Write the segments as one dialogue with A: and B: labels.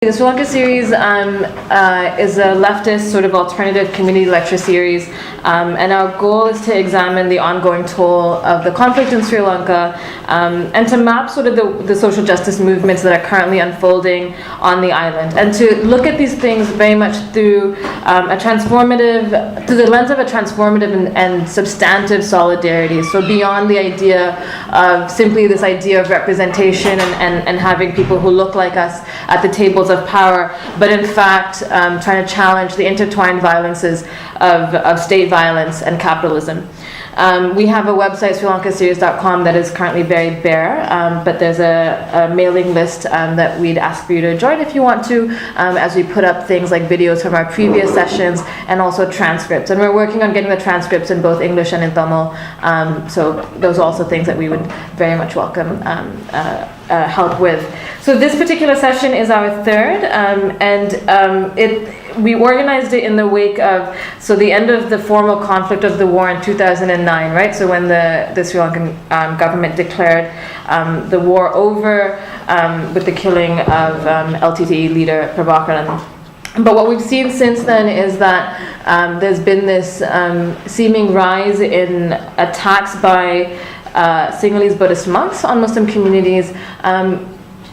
A: The Sri Lanka series is a leftist sort of alternative community lecture series, and our goal is to examine the ongoing toll of the conflict in Sri Lanka and to map sort of the social justice movements that are currently unfolding on the island, and to look at these things very much through through the lens of a transformative and substantive solidarity. So beyond the idea of simply this idea of representation and having people who look like us at the tables of power, but in fact trying to challenge the intertwined violences of state violence and capitalism. We have a website, SriLankaSeries.com, that is currently very bare, but there's a mailing list that we'd ask for you to join if you want to, as we put up things like videos from our previous sessions and also transcripts. And we're working on getting the transcripts in both English and in Tamil, so those are also things that we would very much welcome help with. So this particular session is our third, we organized it in the wake of the end of the formal conflict of the war in 2009, right? So when the Sri Lankan government declared the war over with the killing of LTTE leader Prabhakaran. But what we've seen since then is that there's been this seeming rise in attacks by Sinhalese Buddhist monks on Muslim communities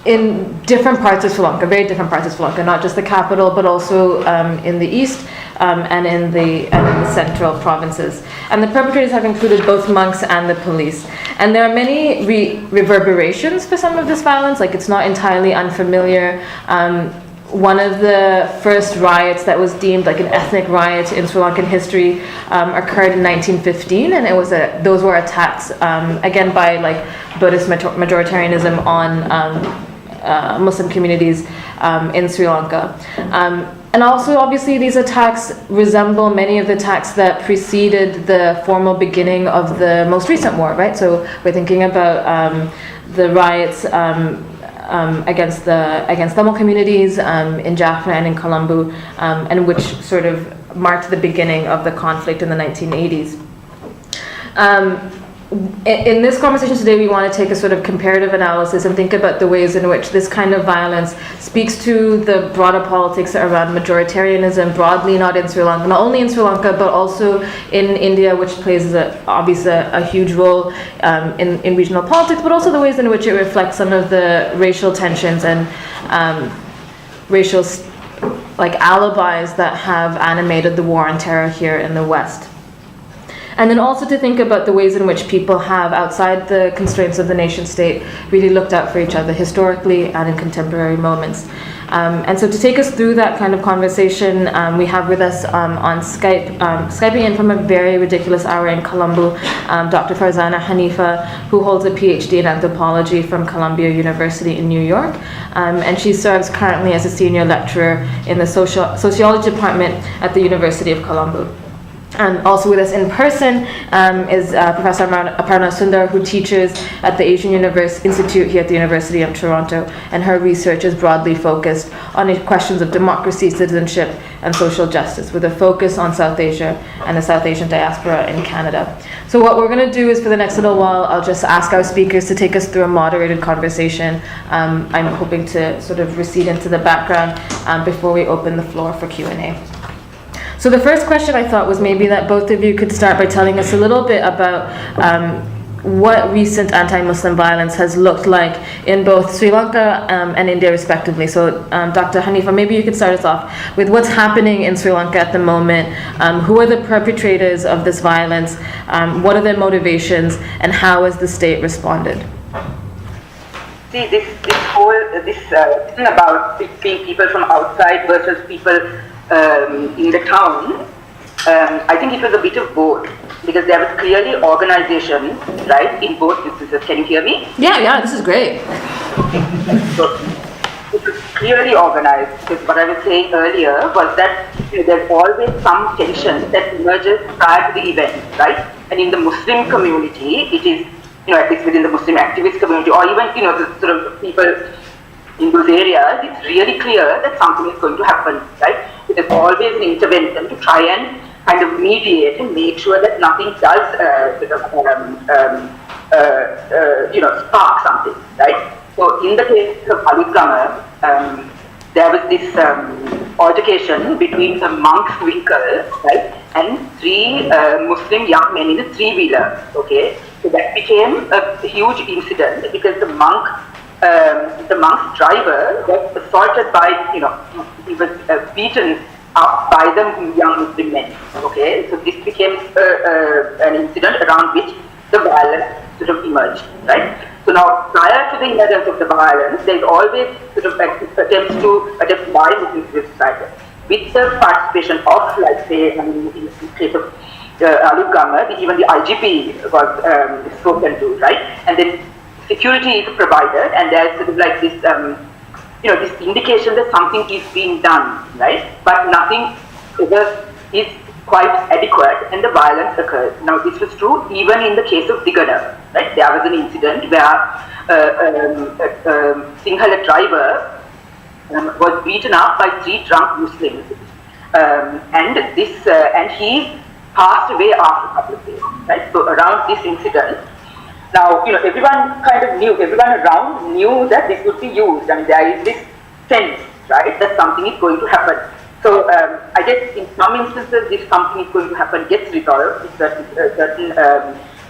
A: in different parts of Sri Lanka, very different parts of Sri Lanka, not just the capital, but also in the east and in the central provinces. And the perpetrators have included both monks and the police. And there are many reverberations for some of this violence, like it's not entirely unfamiliar. One of the first riots that was deemed like an ethnic riot in Sri Lankan history occurred in 1915, and those were attacks again by like Buddhist majoritarianism on Muslim communities in Sri Lanka. And also, obviously, these attacks resemble many of the attacks that preceded the formal beginning of the most recent war, right? So we're thinking about the riots against Tamil communities in Jaffna and in Colombo, and which sort of marked the beginning of the conflict in the 1980s. In this conversation today, we want to take a sort of comparative analysis and think about the ways in which this kind of violence speaks to the broader politics around majoritarianism broadly, not only in Sri Lanka, but also in India, which plays obviously a huge role in regional politics, but also the ways in which it reflects some of the racial tensions and racial alibis that have animated the war on terror here in the West. And then also to think about the ways in which people have, outside the constraints of the nation state, really looked out for each other historically and in contemporary moments. And so to take us through that kind of conversation, we have with us on Skype, Skyping in from a very ridiculous hour in Colombo, Dr. Farzana Hanifa, who holds a PhD in anthropology from Columbia University in New York. And she serves currently as a senior lecturer in the sociology department at the University of Colombo. And also with us in person is Professor Aparna Sundar, who teaches at the Asian Institute here at the University of Toronto, and her research is broadly focused on questions of democracy, citizenship, and social justice, with a focus on South Asia and the South Asian diaspora in Canada. So what we're going to do is, for the next little while, I'll just ask our speakers to take us through a moderated conversation. I'm hoping to sort of recede into the background before we open the floor for Q&A. So the first question I thought was maybe that both of you could start by telling us a little bit about what recent anti-Muslim violence has looked like in both Sri Lanka and India respectively. So Dr. Hanifa, maybe you could start us off with what's happening in Sri Lanka at the moment. Who are the perpetrators of this violence? What are their motivations, and how has the state responded?
B: See, this thing about being people from outside versus people in the town, I think it was a bit of both, because there was clearly organization, right, in both instances. Can you hear me?
A: Yeah, this is great.
B: So it was clearly organized, because what I was saying earlier was that there's always some tension that emerges prior to the event, right? And in the Muslim community, it is, at least within the Muslim activist community, or even, the sort of people in those areas, it's really clear that something is going to happen, right? There's always an intervention to try and kind of mediate and make sure that nothing does spark something, right? So in the case of Palutgama, there was this altercation between a monk's vehicle, right, and three Muslim young men in a three-wheeler. Okay, so that became a huge incident because the monk's driver was assaulted by, he was beaten up by the young Muslim men. Okay, so this became an incident around which the violence sort of emerged, right? So now, prior to the emergence of the violence, there is always sort of attempts by Muslim civil society with the participation of, like, say, in the case of Aluk Gamma, even the IGP was spoken to, right? And then security is provided, and there's sort of like this, this indication that something is being done, right? But nothing is quite adequate, and the violence occurs. Now, this was true even in the case of Digana, right? There was an incident where a Sinhala driver was beaten up by three drunk Muslims, and he passed away after a couple of days, right? So around this incident, now, everyone around knew that this would be used, and there is this sense, right, that something is going to happen. So I guess in some instances, if something is going to happen, gets resolved in certain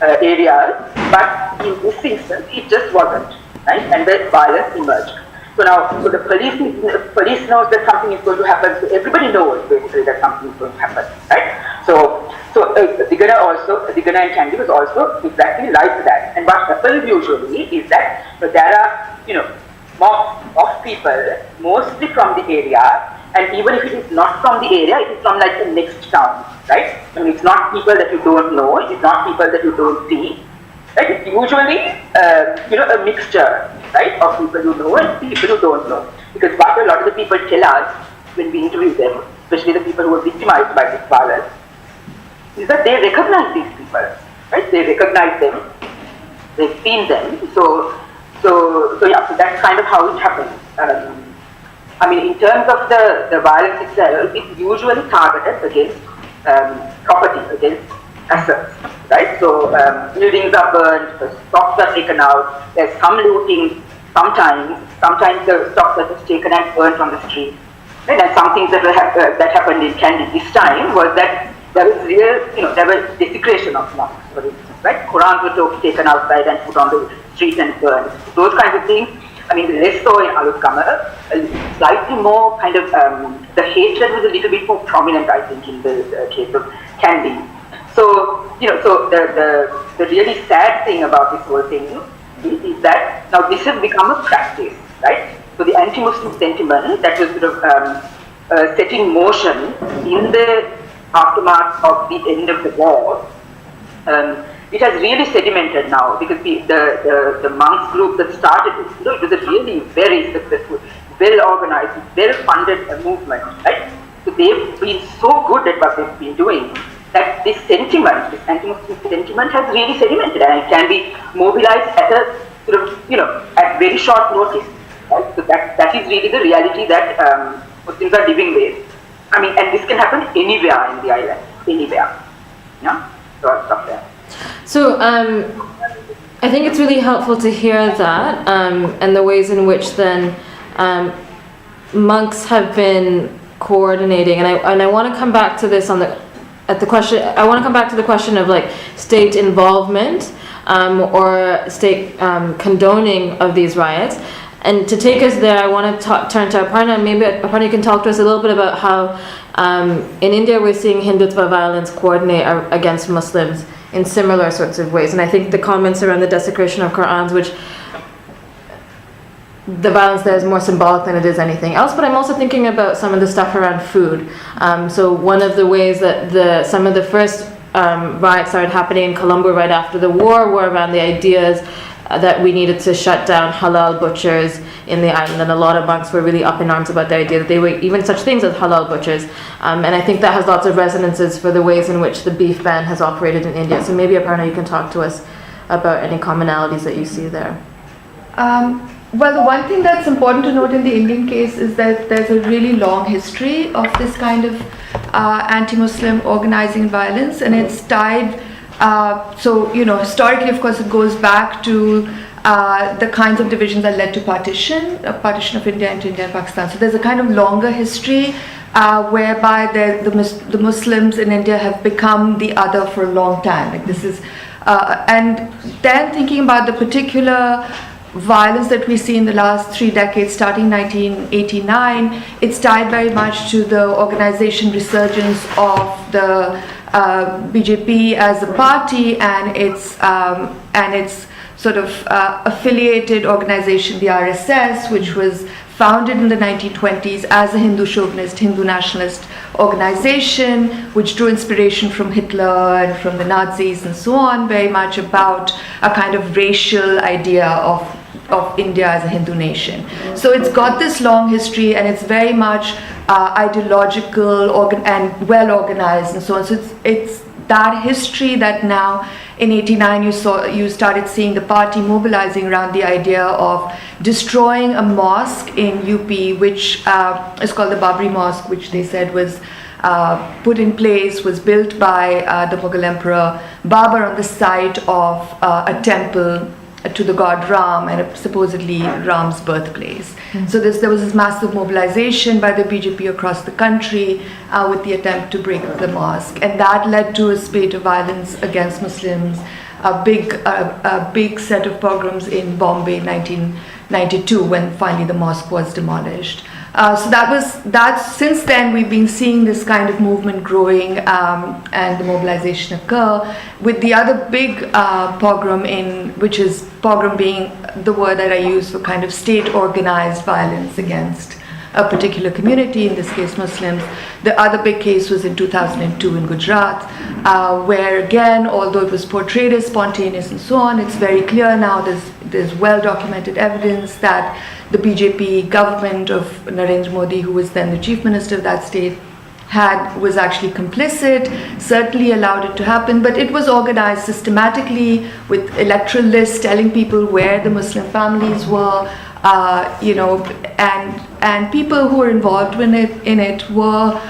B: areas, but in this instance, it just wasn't, right, and the violence emerged. So now, the police knows that something is going to happen, so everybody knows basically that something is going to happen, right? So Digana and Kandy was also exactly like that. And what happens usually is that there are, mobs of people, mostly from the area, and even if it is not from the area, it is from like the next town, right? I mean, it's not people that you don't know, it is not people that you don't see, right? It's usually, a mixture, right, of people you know and people you don't know. Because what a lot of the people tell us when we interview them, especially the people who are victimized by this violence, is that they recognize these people, right? They recognize them, they've seen them. So that's kind of how it happens. I mean, in terms of the violence itself, it's usually targeted against property, against assets, right? So buildings are burned, the stocks are taken out, there's some looting, sometimes the stocks are just taken and burned on the street. Right? And some things that happened in Kandy this time was that there was there was desecration of mosques, for instance, right? Qurans were taken outside and put on the street and burned. Those kinds of things. I mean, less so in Aluk Gamma, slightly more kind of, the hatred was a little bit more prominent, I think, in the case of Kandy. So, the really sad thing about this whole thing is that now this has become a practice, right? So the anti-Muslim sentiment that was sort of set in motion in the aftermath of the end of the war, it has really sedimented now because the monks group that started it, it was a really very successful, well-organized, well-funded movement, right? So they've been so good at what they've been doing that this sentiment, this anti-Muslim sentiment has really sedimented and it can be mobilized at a sort of, at very short notice, right? So that is really the reality that Muslims are living with. I mean, and this can happen anywhere in the island, anywhere. Yeah? So I'll stop there.
A: So I think it's really helpful to hear that and the ways in which then monks have been coordinating, and I want to come back to this question. I want to come back to the question of like state involvement or state condoning of these riots. And to take us there, I want to turn to Aparna. Maybe Aparna, you can talk to us a little bit about how in India we're seeing Hindutva violence coordinate against Muslims in similar sorts of ways. And I think the comments around the desecration of Qur'ans, which the violence there is more symbolic than it is anything else, but I'm also thinking about some of the stuff around food. So one of the ways that some of the first riots started happening in Colombo right after the war were around the ideas that we needed to shut down halal butchers in the island, and a lot of monks were really up in arms about the idea that they were even such things as halal butchers. And I think that has lots of resonances for the ways in which the beef ban has operated in India. So maybe Aparna, you can talk to us about any commonalities that you see there.
C: Well, the one thing that's important to note in the Indian case is that there's a really long history of this kind of anti-Muslim organizing violence, and it's tied So, historically, of course, it goes back to the kinds of divisions that led to partition of India into India and Pakistan. So there's a kind of longer history whereby the Muslims in India have become the other for a long time. Like this is, and then thinking about the particular violence that we see in the last 3 decades, starting 1989, it's tied very much to the organization resurgence of the BJP as a party and its sort of affiliated organization, the RSS, which was founded in the 1920s as a Hindu chauvinist, Hindu nationalist organization, which drew inspiration from Hitler and from the Nazis and so on, very much about a kind of racial idea of India as a Hindu nation. So it's got this long history and it's very much ideological and well organized and so on. So it's that history that now in 89 you started seeing the party mobilizing around the idea of destroying a mosque in UP, which is called the Babri Mosque, which they said was put in place, was built by the Mughal Emperor Babur on the site of a temple to the god Ram and supposedly Ram's birthplace. So there was this massive mobilization by the BJP across the country with the attempt to break the mosque, and that led to a spate of violence against Muslims, a big set of pogroms in Bombay in 1992 when finally the mosque was demolished. So that's since then we've been seeing this kind of movement growing and the mobilization occur, with the other big pogrom which is pogrom being the word that I use for kind of state organized violence against a particular community, in this case Muslims. The other big case was in 2002 in Gujarat, where again, although it was portrayed as spontaneous and so on, it's very clear now, there's well documented evidence that the BJP government of Narendra Modi, who was then the chief minister of that state, was actually complicit, certainly allowed it to happen, but it was organized systematically with electoral lists telling people where the Muslim families were, and people who were involved in it were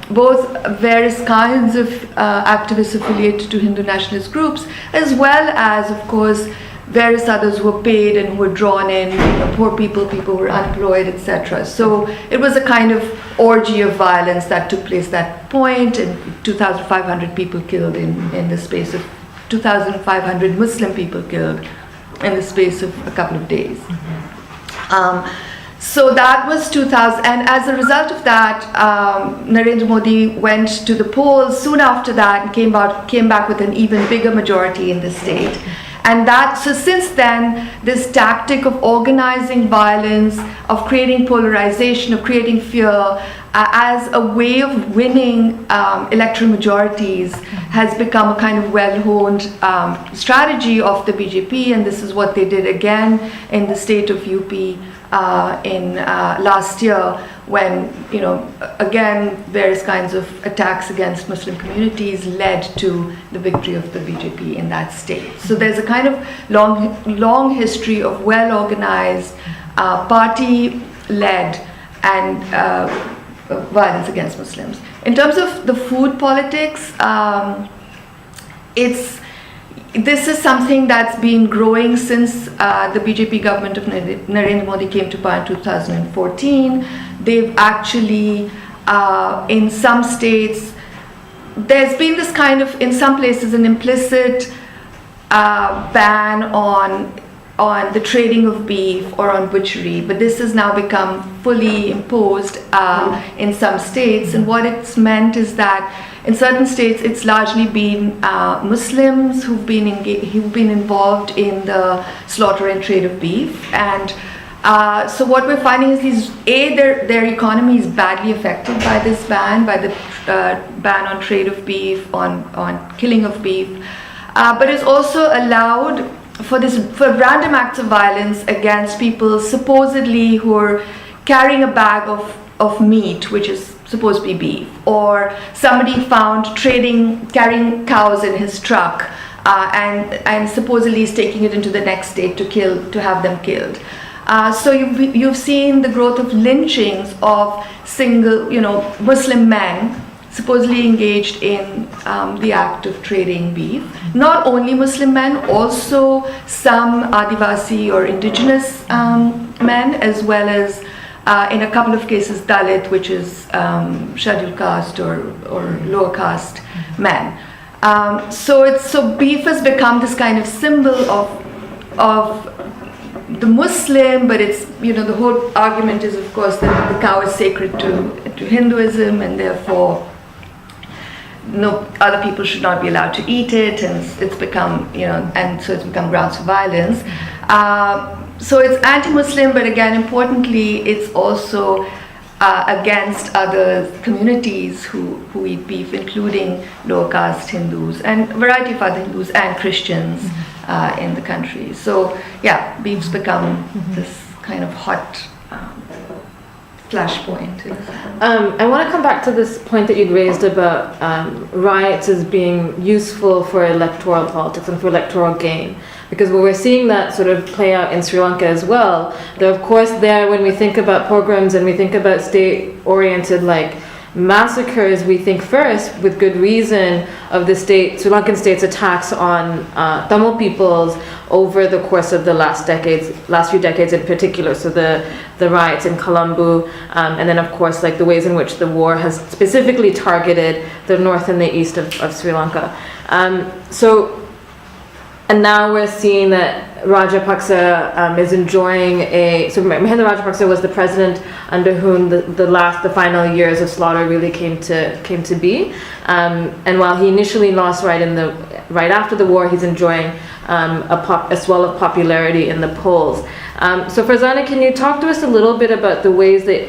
C: both various kinds of activists affiliated to Hindu nationalist groups, as well as, of course, various others who were paid and who were drawn in, poor people who were unemployed, etc. So it was a kind of orgy of violence that took place at that point, and 2,500 people killed in the space of 2,500 Muslim people killed in the space of a couple of days. So that was 2000, and as a result of that, Narendra Modi went to the polls soon after that and came back with an even bigger majority in the state. And so since then, this tactic of organizing violence, of creating polarization, of creating fear, as a way of winning electoral majorities has become a kind of well-honed strategy of the BJP, and this is what they did again in the state of UP in last year, when again various kinds of attacks against Muslim communities led to the victory of the BJP in that state. So there's a kind of long history of well-organized, party-led and violence against Muslims. In terms of the food politics, this is something that's been growing since the BJP government of Narendra Modi came to power in 2014. They've actually, in some states, there's been this kind of, in some places, an implicit ban on the trading of beef or on butchery, but this has now become fully imposed in some states. And what it's meant is that in certain states, it's largely been Muslims who've been involved in the slaughter and trade of beef. And so what we're finding is their economy is badly affected by this ban, by the ban on trade of beef, on killing of beef, but it's also allowed for random acts of violence against people supposedly who are carrying a bag of meat, which is supposed to be beef, or somebody found carrying cows in his truck, and supposedly is taking it into the next state to have them killed. So you've seen the growth of lynchings of single, Muslim men supposedly engaged in the act of trading beef. Not only Muslim men, also some Adivasi or indigenous men, as well as in a couple of cases Dalit, which is scheduled caste or lower caste men. So beef has become this kind of symbol of the Muslim, but it's, the whole argument is, of course, that the cow is sacred to Hinduism, and therefore no other people should not be allowed to eat it, and it's become, and so it's become grounds for violence. So it's anti-Muslim, but again, importantly, it's also against other communities who eat beef, including lower caste Hindus and a variety of other Hindus and Christians in the country. So yeah, beef's become this kind of hot flashpoint.
A: I want to come back to this point that you'd raised about riots as being useful for electoral politics and for electoral gain. Because we're seeing that sort of play out in Sri Lanka as well. Though of course when we think about pogroms and we think about state-oriented massacres, we think first, with good reason, of the Sri Lankan state's attacks on Tamil peoples over the course of the last few decades in particular. So the riots in Colombo, and then of course the ways in which the war has specifically targeted the north and the east of Sri Lanka. And now we're seeing that Rajapaksa is enjoying so Mahinda Rajapaksa was the president under whom the final years of slaughter really came to be. And while he initially lost right after the war, he's enjoying a swell of popularity in the polls. So Farzana, can you talk to us a little bit about the ways that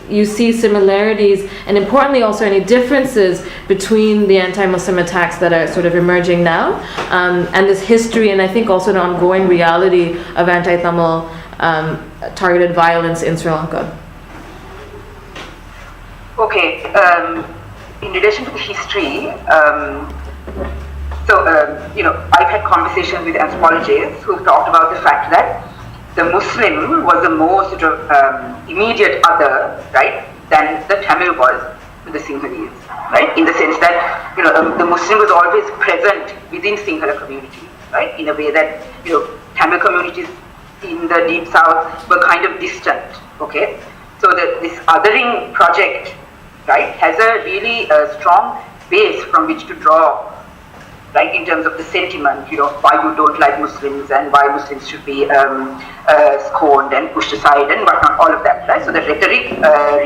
A: you see similarities, and importantly also any differences between the anti-Muslim attacks that are sort of emerging now, and this history, and I think also an ongoing reality of anti-Tamil targeted violence in Sri Lanka?
B: Okay, in relation to the history, I've had conversations with anthropologists who've talked about the fact that the Muslim was the more sort of immediate other, right, than the Tamil was to the Sinhalese, right, in the sense that, the Muslim was always present within Sinhala communities, right, in a way that, Tamil communities in the deep south were kind of distant, okay. So this othering project, right, has a really strong base from which to draw, right, in terms of the sentiment, why you don't like Muslims and why Muslims should be scorned and pushed aside and whatnot, all of that, right? So the rhetoric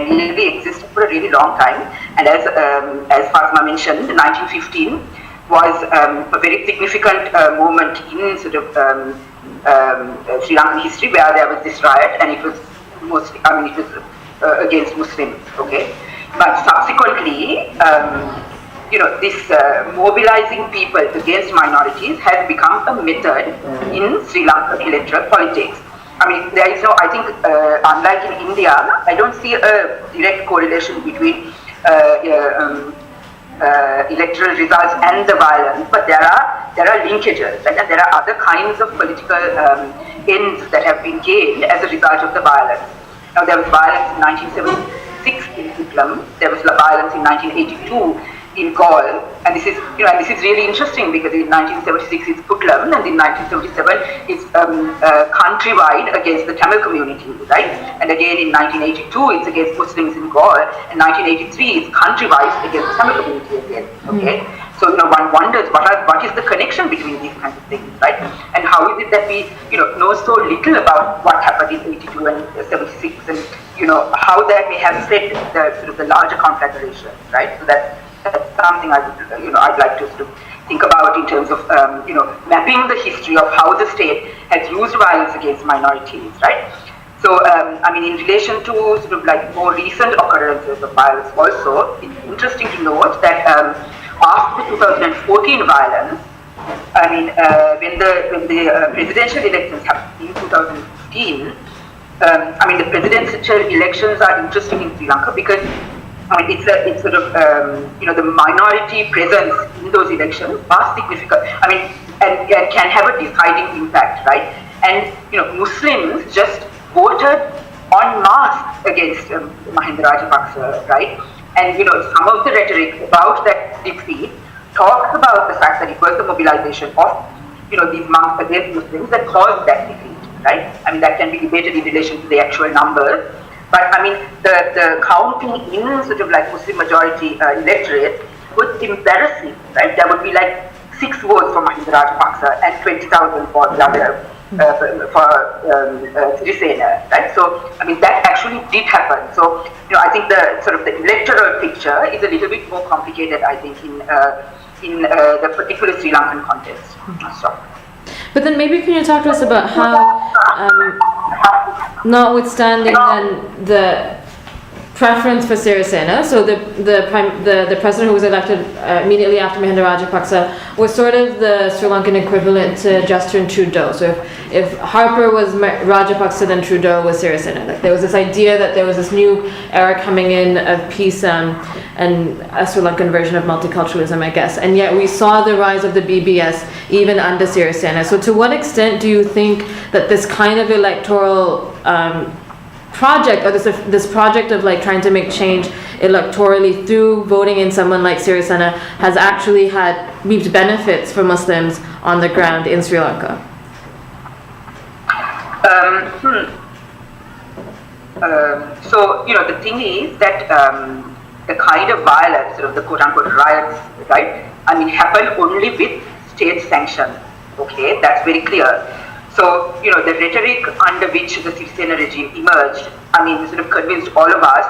B: really existed for a really long time, and as Fatima mentioned, 1915 was a very significant moment in sort of Sri Lankan history, where there was this riot, and it was mostly, it was against Muslims, okay? But subsequently, this mobilizing people against minorities has become a method in Sri Lankan electoral politics. There is no, I think, unlike in India, I don't see a direct correlation between electoral results and the violence, but there are linkages, right? And there are other kinds of political ends that have been gained as a result of the violence. Now, there was violence in 1976 in Eelam, there was violence in 1982 in Gaul, and this is really interesting because in 1976 it's Putlam, and in 1977 it's countrywide against the Tamil community, right? And again in 1982 it's against Muslims in Gaul, and 1983 it's countrywide against the Tamil community again. Okay, so one wonders what is the connection between these kinds of things, right? And how is it that we know so little about what happened in 82 and 76, and how that may have spread the sort of the larger conflagration, right? So that's something I'd like to sort of think about in terms of mapping the history of how the state has used violence against minorities, right? So in relation to sort of more recent occurrences of violence, also it's interesting to note that after the 2014 violence, when the presidential elections happened in 2015, the presidential elections are interesting in Sri Lanka because it's sort of the minority presence in those elections are significant. And can have a deciding impact, right? And Muslims just voted en masse against Mahinda Rajapaksa, right? And some of the rhetoric about that defeat talks about the fact that it was the mobilization of these monks against Muslims that caused that defeat, right? I mean, that can be debated in relation to the actual numbers, but I mean, the counting in sort of like Muslim majority electorate was embarrassing, right? There would be like 6 votes for Mahinda Rajapaksa and 20,000 for the other, Sirisena, right? So, I mean, that actually did happen. So, I think the sort of the electoral picture is a little bit more complicated, I think, in the particular Sri Lankan context. So.
A: But then maybe can you talk to us about how, notwithstanding then the preference for Sirisena, so the president who was elected immediately after Mahinda Rajapaksa was sort of the Sri Lankan equivalent to Justin Trudeau. So if Harper was Rajapaksa, then Trudeau was Sirisena. Like there was this idea that there was this new era coming in of peace and a Sri Lankan version of multiculturalism, I guess. And yet we saw the rise of the BBS even under Sirisena. So to what extent do you think that this kind of electoral project, or this project of like trying to make change electorally through voting in someone like Sirisena has actually reaped benefits for Muslims on the ground in Sri Lanka?
B: So the thing is that the kind of violence, sort of the quote-unquote riots, right? I mean, happen only with state sanction. Okay, that's very clear. So, the rhetoric under which the Sirisena regime emerged, I mean, sort of convinced all of us,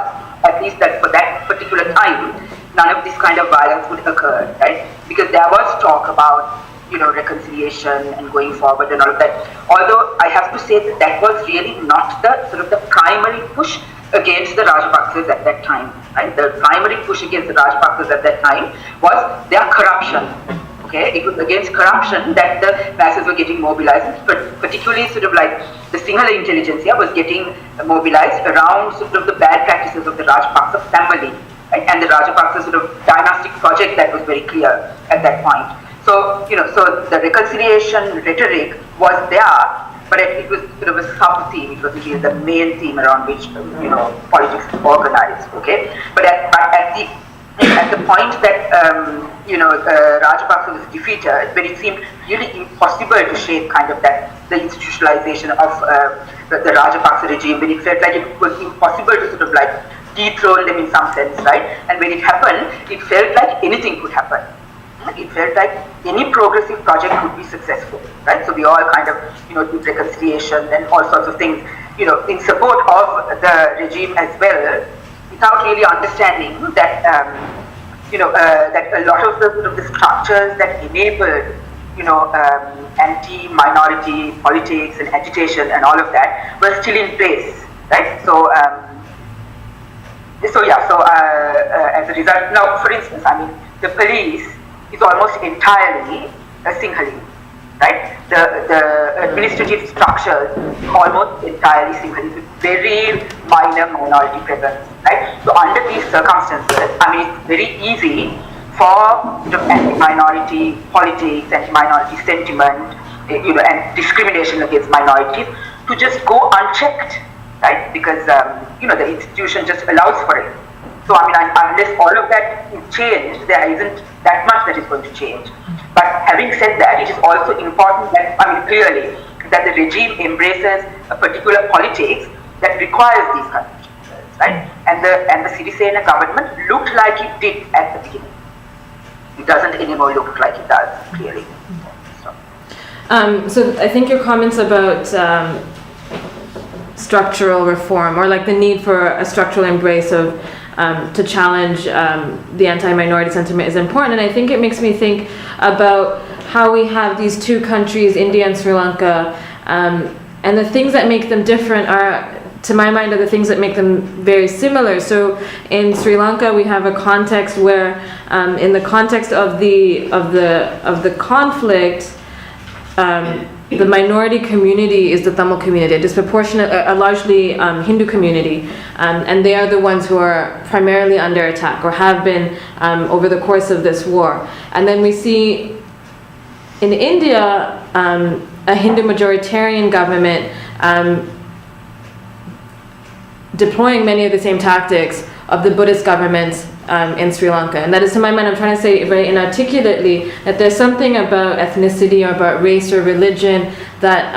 B: at least that for that particular time, none of this kind of violence would occur, right? Because there was talk about, reconciliation and going forward and all of that. Although I have to say that that was really not the sort of the primary push against the Rajapaksas at that time, right? The primary push against the Rajapaksas at that time was their corruption. Okay, it was against corruption that the masses were getting mobilized, but particularly sort of like the Sinhala intelligentsia was getting mobilized around sort of the bad practices of the Rajapaksa family, right? And the Rajapaksa sort of dynastic project that was very clear at that point. So, so the reconciliation rhetoric was there, but it was sort of a sub-theme. It wasn't really the main theme around which, politics is organized, okay? But at the point that, Rajapaksa was defeated, when it seemed really impossible to shape kind of the institutionalization of the Rajapaksa regime, when it felt like it was impossible to sort of like dethrone them in some sense, right? And when it happened, it felt like anything could happen. It felt like any progressive project could be successful, right? So we all kind of, did reconciliation and all sorts of things, in support of the regime as well, without really understanding that, that a lot of the sort of the structures that enabled, anti-minority politics and agitation and all of that were still in place, right? So, as a result, now, for instance, I mean, the police is almost entirely Sinhalese, right? The administrative structures almost entirely Sinhalese with very minor minority presence, right? So under these circumstances, I mean, it's very easy for sort of anti-minority politics, anti-minority sentiment, and discrimination against minorities to just go unchecked, right? Because the institution just allows for it. So I mean, unless all of that is changed, there isn't that much that is going to change. But having said that, it is also important that, I mean, clearly, that the regime embraces a particular politics that requires these kind of changes, right? And the Sirisena government looked like it did at the beginning. It doesn't anymore look like it does, clearly.
A: So I think your comments about structural reform, or like the need for a structural embrace of to challenge the anti-minority sentiment is important, and I think it makes me think about how we have these two countries, India and Sri Lanka, and the things that make them different are, to my mind, are the things that make them very similar. So in Sri Lanka, we have a context where, in the context of the conflict, the minority community is the Tamil community, a largely Hindu community, and they are the ones who are primarily under attack, or have been over the course of this war. And then we see in India a Hindu majoritarian government deploying many of the same tactics of the Buddhist governments in Sri Lanka. And that is, to my mind, I'm trying to say very inarticulately, that there's something about ethnicity or about race or religion that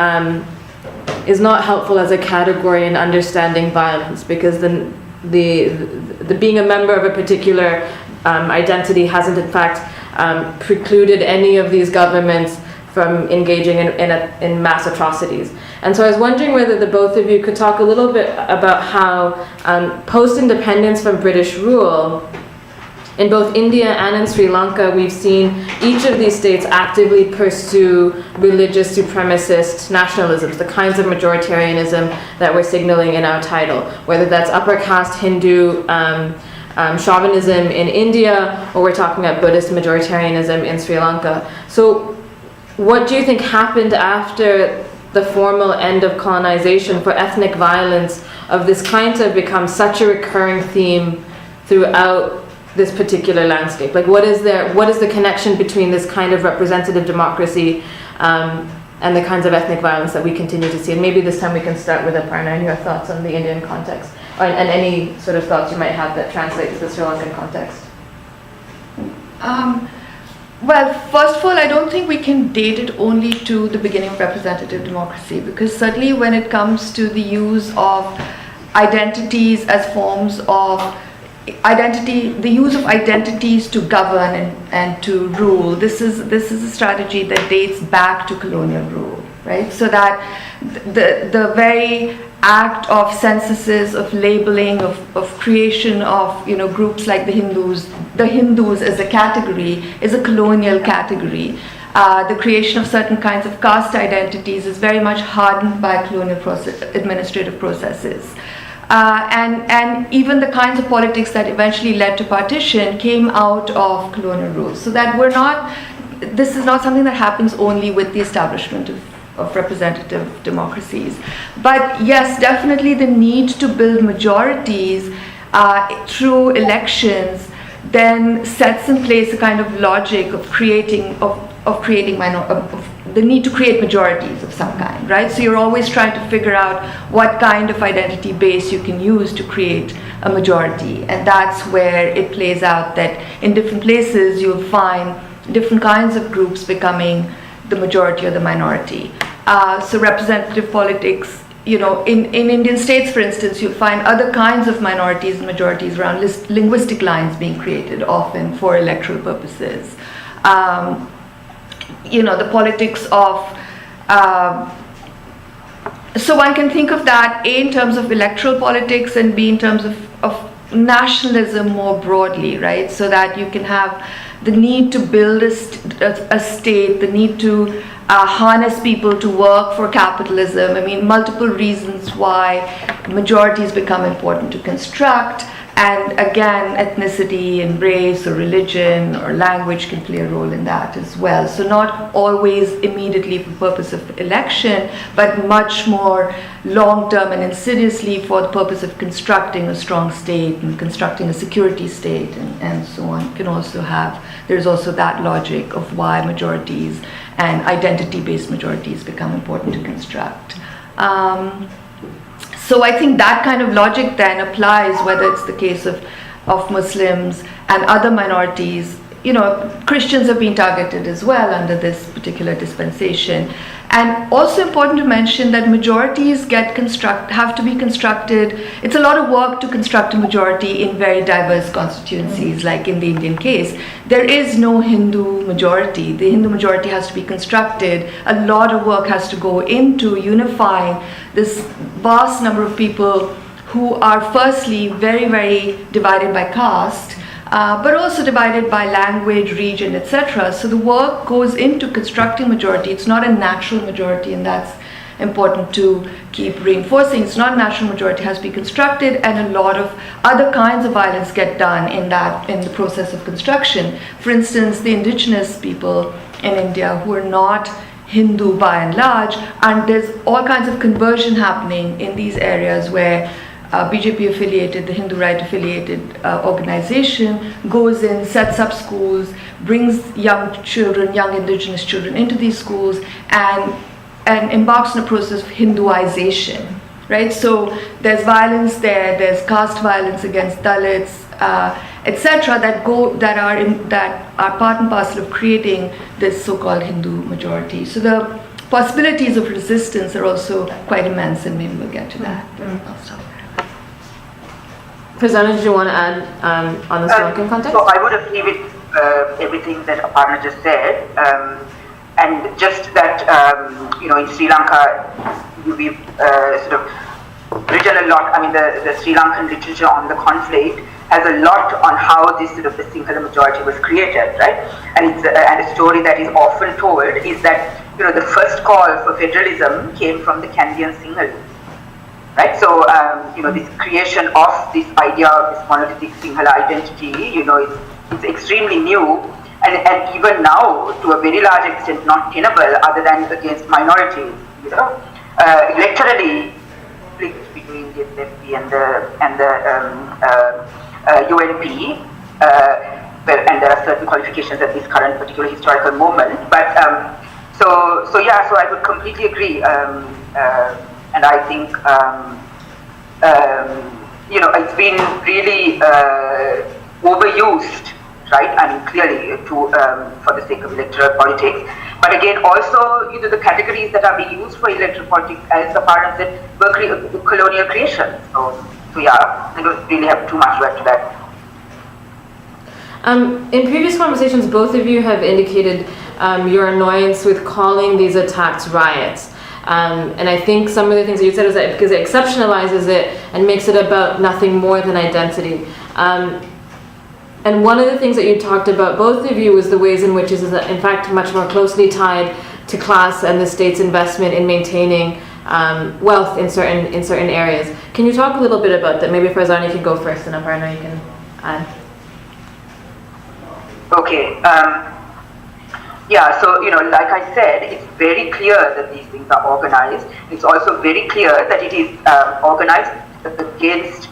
A: is not helpful as a category in understanding violence, because the being a member of a particular identity hasn't in fact precluded any of these governments from engaging in mass atrocities. And so I was wondering whether the both of you could talk a little bit about how post-independence from British rule, in both India and in Sri Lanka, we've seen each of these states actively pursue religious supremacist nationalisms, the kinds of majoritarianism that we're signaling in our title, whether that's upper caste Hindu chauvinism in India, or we're talking about Buddhist majoritarianism in Sri Lanka. So what do you think happened after the formal end of colonization for ethnic violence of this kind to have become such a recurring theme throughout this particular landscape? Like, what is the connection between this kind of representative democracy and the kinds of ethnic violence that we continue to see? And maybe this time we can start with Aparna and your thoughts on the Indian context, and any sort of thoughts you might have that translate to the Sri Lankan context.
C: Well, first of all, I don't think we can date it only to the beginning of representative democracy, because certainly when it comes to the use of identities as forms of identity, the use of identities to govern and to rule, this is a strategy that dates back to colonial rule, right? So that the very act of censuses, of labeling, of creation of groups like the Hindus as a category is a colonial category. The creation of certain kinds of caste identities is very much hardened by colonial administrative processes. And even the kinds of politics that eventually led to partition came out of colonial rules. So that this is not something that happens only with the establishment of representative democracies. But yes, definitely the need to build majorities through elections then sets in place a kind of logic of the need to create majorities of some kind, right? So you're always trying to figure out what kind of identity base you can use to create a majority. And that's where it plays out that in different places you'll find different kinds of groups becoming the majority or the minority. So representative politics, in Indian states, for instance, you'll find other kinds of minorities and majorities around linguistic lines being created, often for electoral purposes. The politics of, so one can think of that A in terms of electoral politics and B in terms of nationalism more broadly, right? So that you can have the need to build a state, the need to harness people to work for capitalism. I mean, multiple reasons why majorities become important to construct. And again, ethnicity and race or religion or language can play a role in that as well. So not always immediately for the purpose of election, but much more long-term and insidiously for the purpose of constructing a strong state and constructing a security state and so on. There's also that logic of why majorities and identity-based majorities become important to construct. So I think that kind of logic then applies whether it's the case of Muslims and other minorities. Christians have been targeted as well under this particular dispensation. And also important to mention that majorities have to be constructed. It's a lot of work to construct a majority in very diverse constituencies, like in the Indian case. There is no Hindu majority. The Hindu majority has to be constructed. A lot of work has to go into unifying this vast number of people who are firstly very, very divided by caste, but also divided by language, region, etc. So the work goes into constructing majority. It's not a natural majority, and that's important to keep reinforcing. It's not a natural majority, it has to be constructed, and a lot of other kinds of violence get done in the process of construction. For instance, the indigenous people in India who are not Hindu by and large, and there's all kinds of conversion happening in these areas where BJP affiliated, the Hindu right affiliated organization goes in, sets up schools, brings young indigenous children into these schools and embarks on a process of Hinduization, right? So there's violence there's caste violence against Dalits, etc., that are part and parcel of creating this so-called Hindu majority. So the possibilities of resistance are also quite immense, and maybe we'll get to that. I'll stop there.
A: Farzana, did you want to add on the Sri Lankan context?
B: So I would agree with everything that Aparna just said, and just that in Sri Lanka we've sort of written a lot. I mean, the Sri Lankan literature on the conflict has a lot on how this sort of the Sinhala majority was created, right? And it's and a story that is often told is that the first call for federalism came from the Canadian Sinhalese, right? So this creation of this idea of this monolithic Sinhala identity, it's extremely new, and even now to a very large extent not tenable other than against minorities. Electorally, between the SFP and the UNP, and there are certain qualifications at this current particular historical moment. But so I would completely agree, and I think it's been really overused, right? I mean, clearly for the sake of electoral politics. But again, also, the categories that are being used for electoral politics, as Aparna said, were colonial creations. So yeah, I don't really have too much to add to that.
A: In previous conversations, both of you have indicated your annoyance with calling these attacks riots. And I think some of the things that you said is that because it exceptionalizes it and makes it about nothing more than identity. And one of the things that you talked about, both of you, was the ways in which is in fact much more closely tied to class and the state's investment in maintaining wealth in certain areas. Can you talk a little bit about that? Maybe Farzana can go first, and Aparna you can add.
B: Okay. So like I said, it's very clear that these things are organized. It's also very clear that it is organized against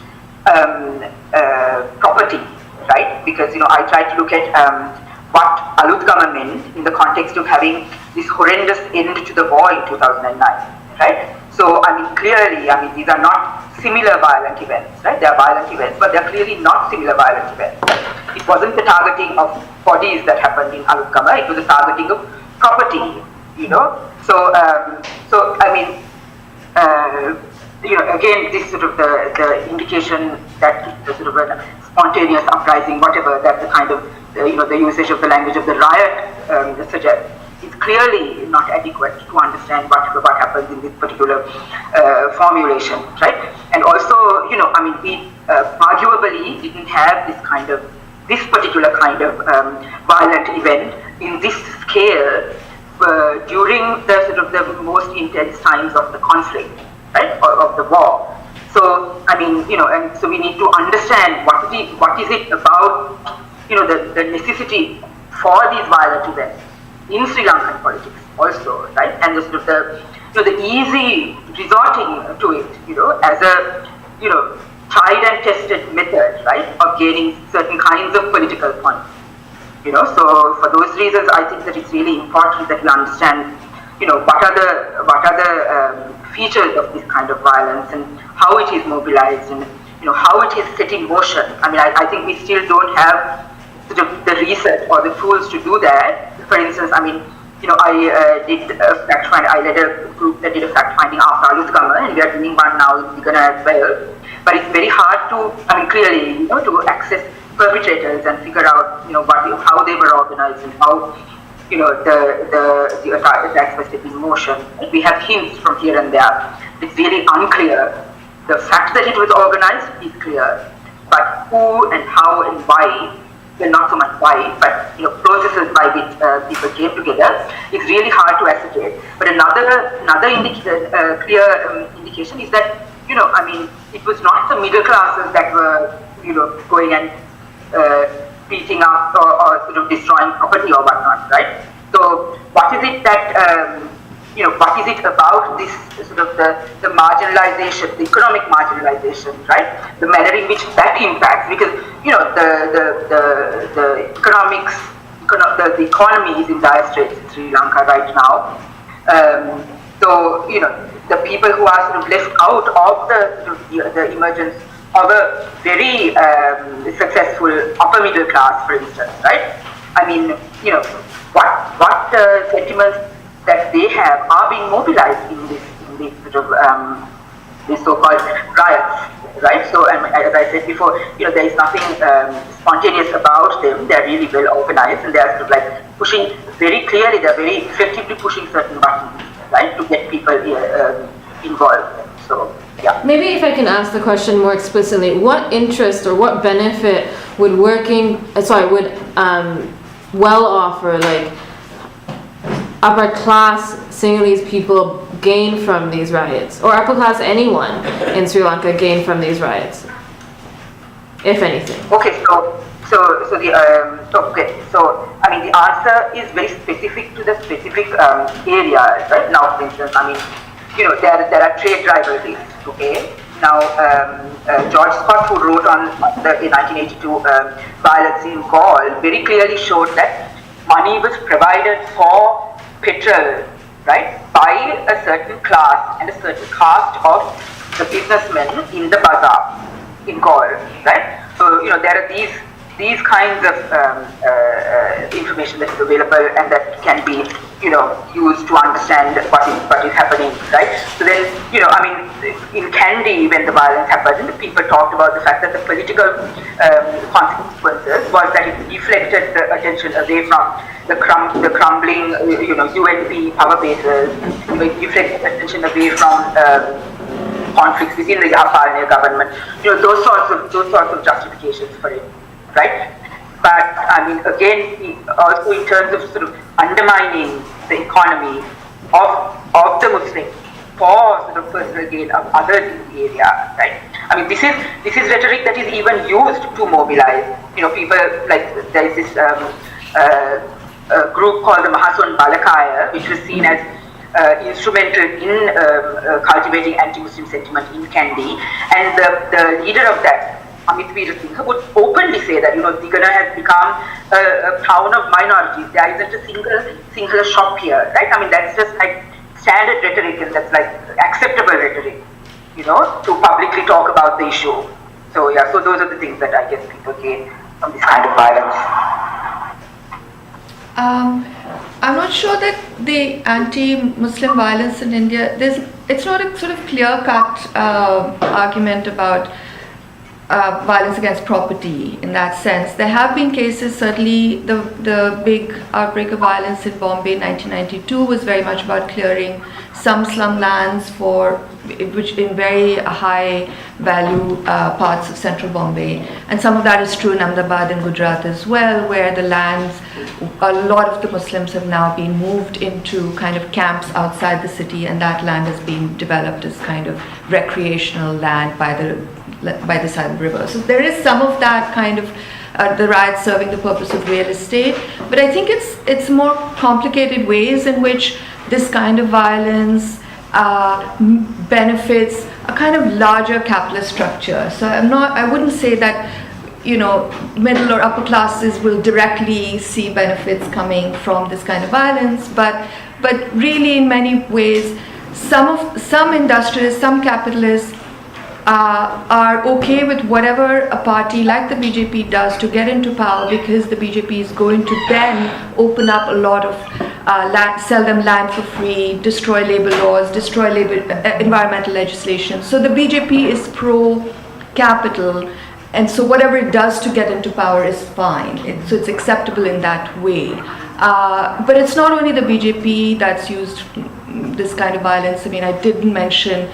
B: property. Right? Because I try to look at what Alutgama meant in the context of having this horrendous end to the war in 2009, right? So clearly, these are not similar violent events, right? They are violent events, but they are clearly not similar violent events. It wasn't the targeting of bodies that happened in Alutgama; it was the targeting of property, So again, this sort of the indication that the sort of a spontaneous uprising, whatever, that the kind of the usage of the language of the riot suggests, is clearly not adequate to understand what happens in this particular formulation, right? And also, we arguably didn't have this particular kind of violent event in this scale during the sort of the most intense times of the conflict, right, of the war. So and so we need to understand what is it about the necessity for these violent events in Sri Lankan politics also, right? And the sort of the easy resorting to it, as a tried and tested method, right, of gaining certain kinds of political points. So for those reasons, I think that it's really important that we understand what are the features of this kind of violence and how it is mobilized and how it is set in motion. I think we still don't have sort of the research or the tools to do that. For instance, I did a fact find. I led a group that did a fact finding after Alutgama, and we are doing one now in Tigana as well. But it's very hard to clearly to access perpetrators and figure out how they were organized and how the attacks were set in motion. We have hints from here and there. It's really unclear. The fact that it was organized is clear, but who and how and why, well, not so much why, but processes by which people came together is really hard to ascertain. But another clear indication is that it was not the middle classes that were going and beating up or sort of destroying property or whatnot, right? So what is it that what is it about this sort of the marginalization, the economic marginalization, right? The manner in which that impacts, because the economics, the economy is in dire straits in Sri Lanka right now. So the people who are sort of left out of the emergence of a very successful upper middle class, for instance, right? I mean, what sentiments that they have are being mobilized in these sort of these so-called riots, right? So, and as I said before, there is nothing spontaneous about them. They're really well organized, and they're sort of like pushing very clearly. They're very effectively pushing certain buttons, right, to get people involved. So, yeah.
A: Maybe if I can ask the question more explicitly, what interest or what benefit would well-off or like upper class Sinhalese people gain from these riots, or upper class anyone in Sri Lanka gain from these riots, if anything?
B: Okay, so I mean the answer is very specific to the specific areas, right? Now, for instance, I mean, there are trade rivalries. Okay. Now, George Scott, who wrote on the 1982 violence in Gaul, very clearly showed that money was provided for petrol, right, by a certain class and a certain caste of the businessmen in the bazaar in Gaul, right? So, there are these kinds of information that is available and that can be, used to understand what is happening, right? So then, I mean, in Kandy, when the violence happened, the people talked about the fact that the political consequences was that it deflected the attention away from the crumbling, UNP power bases. It deflected attention away from conflicts within the Yapalne government. Those sorts of justifications for it, right? But I mean, again, also in terms of sort of undermining the economy of the Muslims for sort of personal gain of others in the area, right? I mean, this is rhetoric that is even used to mobilize. People like there is this group called the Mahason Balakaya, which was seen as instrumental in cultivating anti-Muslim sentiment in Kandy, and the leader of that, Amit Veerasinghe, would openly say that Tigana has become a town of minorities. There isn't a single Sinhala shop here, right? I mean, that's just like standard rhetoric, and that's like acceptable rhetoric, to publicly talk about the issue. So yeah, so those are the things that I guess people gain from this kind of violence.
C: I'm not sure that the anti-Muslim violence in India, it's not a sort of clear-cut argument about violence against property in that sense. There have been cases, certainly the big outbreak of violence in Bombay in 1992 was very much about clearing some slum lands which in very high value parts of central Bombay, and some of that is true in Ahmedabad and Gujarat as well, where the lands, a lot of the Muslims have now been moved into kind of camps outside the city, and that land has been developed as kind of recreational land by the side of the river. So there is some of that kind of the riots serving the purpose of real estate, but I think it's more complicated ways in which this kind of violence benefits a kind of larger capitalist structure. So I wouldn't say that middle or upper classes will directly see benefits coming from this kind of violence, but really in many ways some industrialists, some capitalists are okay with whatever a party like the BJP does to get into power, because the BJP is going to then open up a lot of land, sell them land for free, destroy labor laws, destroy environmental legislation. So the BJP is pro-capital, and so whatever it does to get into power is fine. So it's acceptable in that way. But it's not only the BJP that's used this kind of violence. I mean, I didn't mention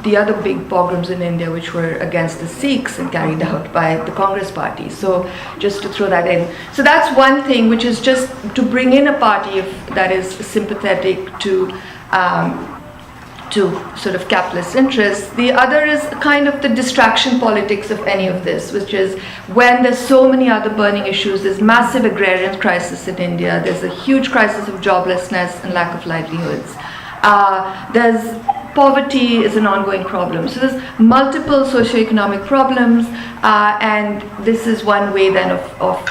C: the other big pogroms in India, which were against the Sikhs and carried out by the Congress party. So just to throw that in. So that's one thing, which is just to bring in a party that is sympathetic to sort of capitalist interests. The other is kind of the distraction politics of any of this, which is when there's so many other burning issues. There's massive agrarian crisis in India. There's a huge crisis of joblessness and lack of livelihoods. There's poverty is an ongoing problem. So there's multiple socioeconomic problems, and this is one way then of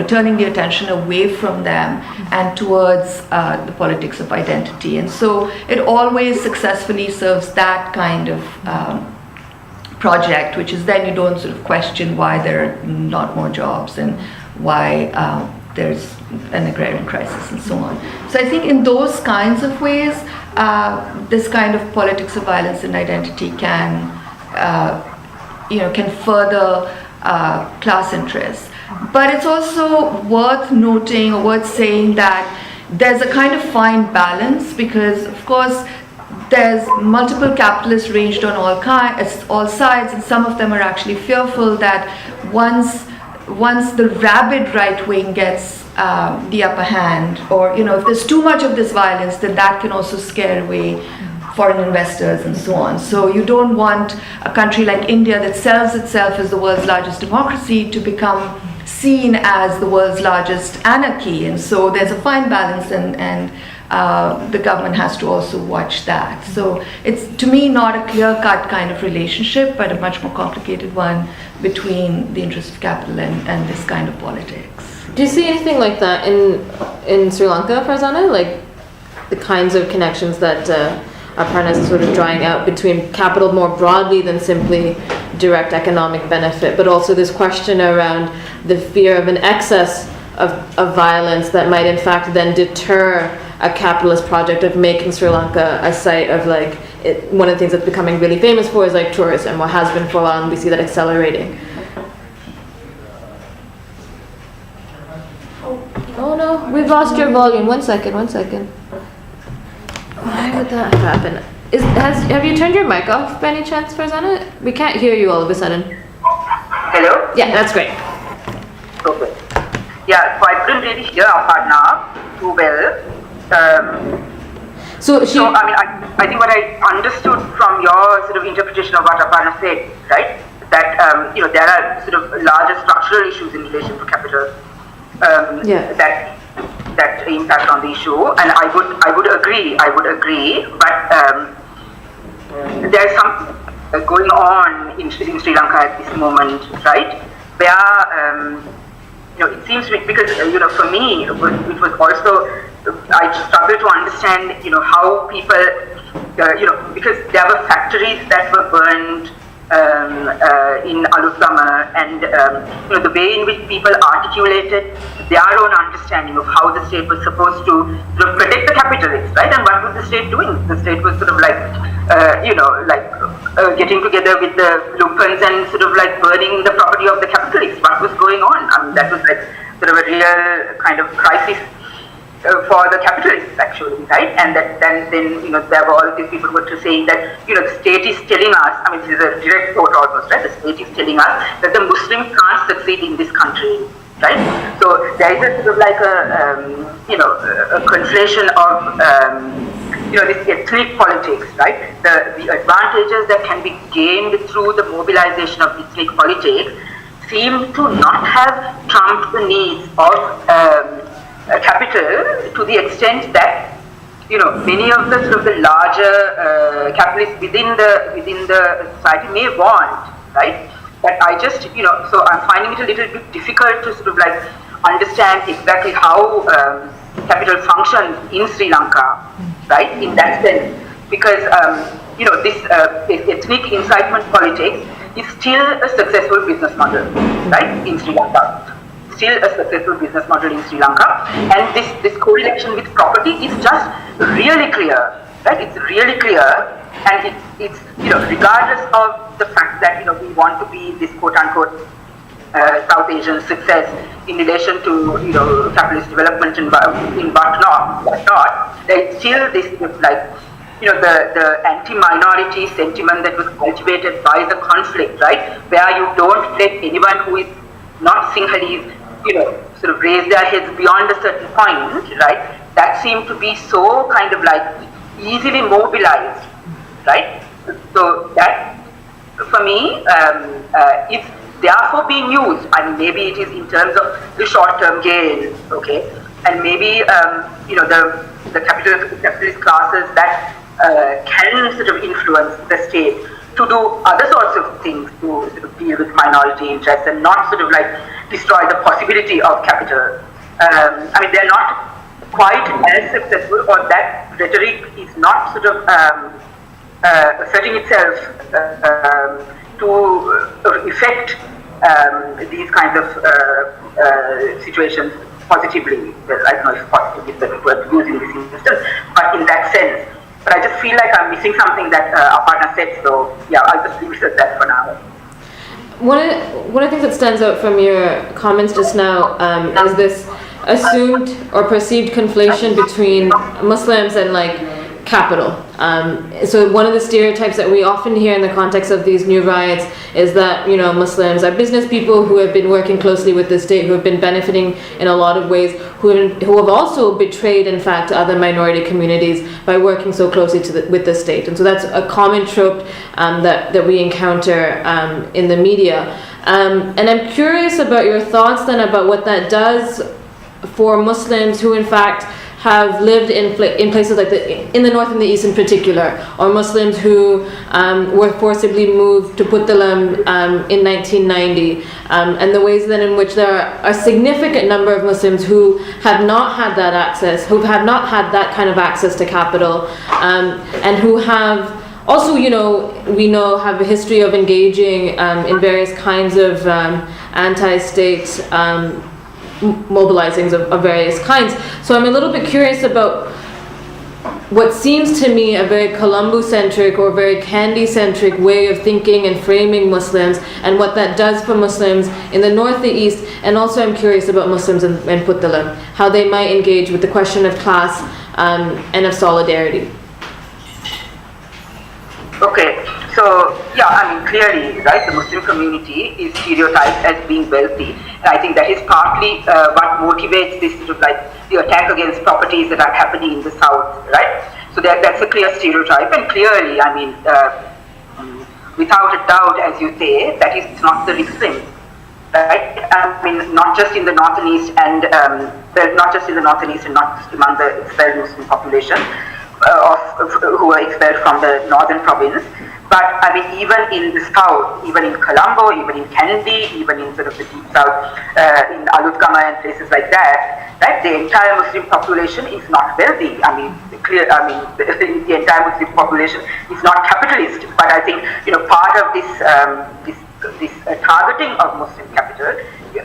C: turning the attention away from them and towards the politics of identity. And so it always successfully serves that kind of project, which is then you don't sort of question why there are not more jobs and why there's an agrarian crisis and so on. So I think in those kinds of ways, this kind of politics of violence and identity can further class interests. But it's also worth noting or worth saying that there's a kind of fine balance, because of course there's multiple capitalists ranged on all sides, and some of them are actually fearful that once the rabid right wing gets the upper hand, or if there's too much of this violence, then that can also scare away foreign investors and so on. So you don't want a country like India that sells itself as the world's largest democracy to become seen as the world's largest anarchy. And so there's a fine balance, and the government has to also watch that. So it's, to me, not a clear-cut kind of relationship, but a much more complicated one between the interests of capital and this kind of politics.
A: Do you see anything like that in Sri Lanka, Farzana? Like the kinds of connections that Aparna is sort of drawing out between capital more broadly than simply direct economic benefit, but also this question around the fear of an excess of violence that might in fact then deter a capitalist project of making Sri Lanka a site of one of the things that's becoming really famous for is like tourism, or has been for a while, and we see that accelerating. Oh no, we've lost your volume. One second. Why would that happen? Have you turned your mic off by any chance, Farzana? We can't hear you all of a sudden.
B: Hello?
A: Yeah, that's great.
B: Okay. Yeah, so I couldn't really hear Aparna too well.
A: So
B: I think what I understood from your sort of interpretation of what Aparna said, right, that there are sort of larger structural issues in relation to capital that impact on the issue, and I would agree, but there's some going on in Sri Lanka at this moment, right, where it seems to me, because for me it was also, I struggle to understand how people because there were factories that were burned in Alutama, and the way in which people articulated their own understanding of how the state was supposed to sort of protect the capitalists, right? And what was the state doing? The state was sort of getting together with the lumpens and sort of burning the property of the capitalists. What was going on? I mean, that was sort of a real kind of crisis for the capitalists, actually, right? And then there were all these people who were saying that the state is telling us, I mean, this is a direct quote almost, right? The state is telling us that the Muslims can't succeed in this country, right? So there is a sort of a conflation of this ethnic politics, right? The advantages that can be gained through the mobilization of ethnic politics seem to not have trumped the needs of capital, to the extent that many of the sort of the larger capitalists within the society may want, right? But I just so I'm finding it a little bit difficult to sort of understand exactly how capital functions in Sri Lanka, right? In that sense, because this ethnic incitement politics is still a successful business model, right? In Sri Lanka. Still a successful business model in Sri Lanka, and this correlation with property is just really clear, right? It's really clear, and it's regardless of the fact that we want to be this quote unquote South Asian success in relation to capitalist development and whatnot, there's still this the anti-minority sentiment that was cultivated by the conflict, right? Where you don't let anyone who is not Sinhalese sort of raise their heads beyond a certain point, right? That seemed to be so kind of easily mobilized, right? So that, for me, it's therefore being used. I mean, maybe it is in terms of the short-term gain, okay? And maybe, the capitalist classes that can sort of influence the state to do other sorts of things, to sort of deal with minority interests and not sort of destroy the possibility of capital. I mean, they're not quite as successful, or that rhetoric is not sort of asserting itself affect these kinds of situations positively. Well, I don't know if positively is the word used in this instance, but in that sense. But I just feel like I'm missing something that our partner said, so yeah, I'll just leave it at that for now.
A: One of the things that stands out from your comments just now is this assumed or perceived conflation between Muslims and like capital. So one of the stereotypes that we often hear in the context of these new riots is that, you know, Muslims are business people who have been working closely with the state, who have been benefiting in a lot of ways, who have also betrayed, in fact, other minority communities by working so closely with the state. And so that's a common trope that we encounter in the media. And I'm curious about your thoughts then about what that does for Muslims who, in fact, have lived in places like in the north and the east in particular, or Muslims who were forcibly moved to Puttalam in 1990, and the ways then in which there are a significant number of Muslims who have not had that access, who have not had that kind of access to capital, and who have also, you know, we know have a history of engaging in various kinds of anti-state mobilizings of various kinds. So I'm a little bit curious about what seems to me a very Colombo-centric or very Kandy-centric way of thinking and framing Muslims, and what that does for Muslims in the north, the east, and also I'm curious about Muslims in Puttalam, how they might engage with the question of class and of solidarity.
B: Okay, so yeah, I mean, clearly, right, the Muslim community is stereotyped as being wealthy. And I think that is partly what motivates this sort of like the attack against properties that are happening in the south, right? So that's a clear stereotype, and clearly, I mean, without a doubt, as you say, that is not the reason, right? I mean, not just in the north and east, and not just in the north and east, and not just among the expelled Muslim population who were expelled from the northern province, but I mean, even in the south, even in Colombo, even in Kandy, even in sort of the deep south, in Alutgama and places like that, right? The entire Muslim population is not wealthy. I mean, the entire Muslim population is not capitalist. But I think, you know, part of this targeting of Muslim capital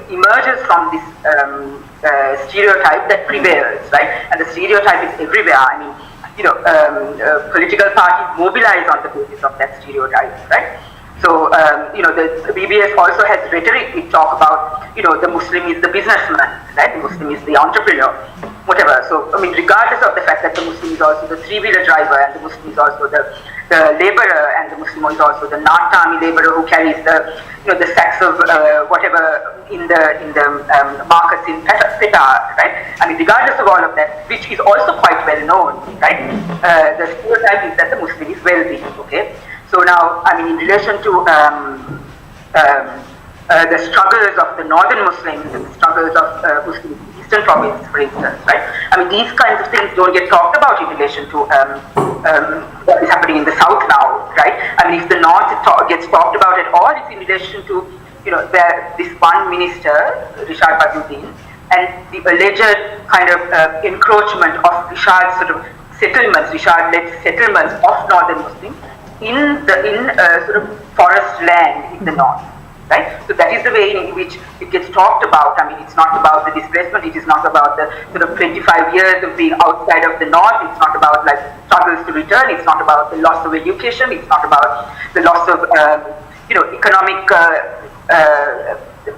B: emerges from this stereotype that prevails, right? And the stereotype is everywhere. I mean, you know, political parties mobilize on the basis of that stereotype, right? So, you know, the BBS also has rhetoric. We talk about, you know, the Muslim is the businessman, right? The Muslim is the entrepreneur, whatever. So, I mean, regardless of the fact that the Muslim is also the three-wheeler driver, and the Muslim is also the laborer, and the Muslim is also the Natami laborer who carries the, you know, the sacks of whatever in the markets in Petar, right? I mean, regardless of all of that, which is also quite well known, right? The stereotype is that the Muslim is wealthy, okay? So now, I mean, in relation to the struggles of the northern Muslims and the struggles of Muslims in the eastern province, for instance, right? I mean, these kinds of things don't get talked about in relation to what is happening in the south now, right? I mean, if the north gets talked about at all, it's in relation to, you know, this one minister, Rishad Badruddin, and the alleged kind of encroachment of Rishad's sort of settlements, Rishad-led settlements of northern Muslims in sort of forest land in the north, right? So that is the way in which it gets talked about. I mean, it's not about the displacement, it is not about the sort of 25 years of being outside of the north, it's not about like struggles to return, it's not about the loss of education, it's not about the loss of, you know, economic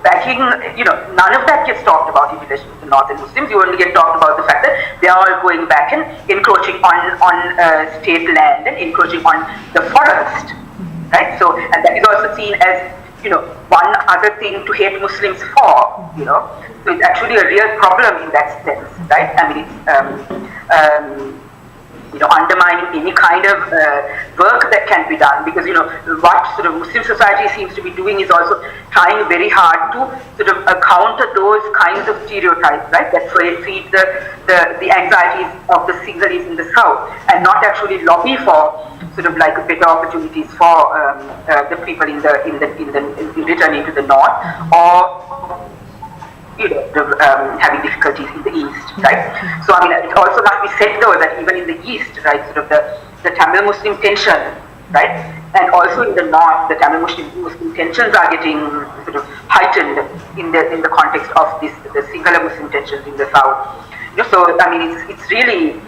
B: backing, you know, none of that gets talked about in relation to the northern Muslims. You only get talked about the fact that they are all going back and encroaching on state land and encroaching on the forest, right? So, and that is also seen as, you know, one other thing to hate Muslims for, you know. So it's actually a real problem in that sense, right? I mean, it's you know, undermining any kind of work that can be done, because, you know, what sort of Muslim society seems to be doing is also trying very hard to sort of counter those kinds of stereotypes, right, that feed the anxieties of the Sinhalese in the south, and not actually lobby for sort of like better opportunities for the people in returning to the north, or, you know, having difficulties in the east, right? So, I mean, it also must be said though that even in the east, right, sort of the Tamil Muslim tension, right, And also in the north, the Tamil Muslim tensions are getting sort of heightened in the context of the Sinhala Muslim tensions in the south. So I mean, it's really,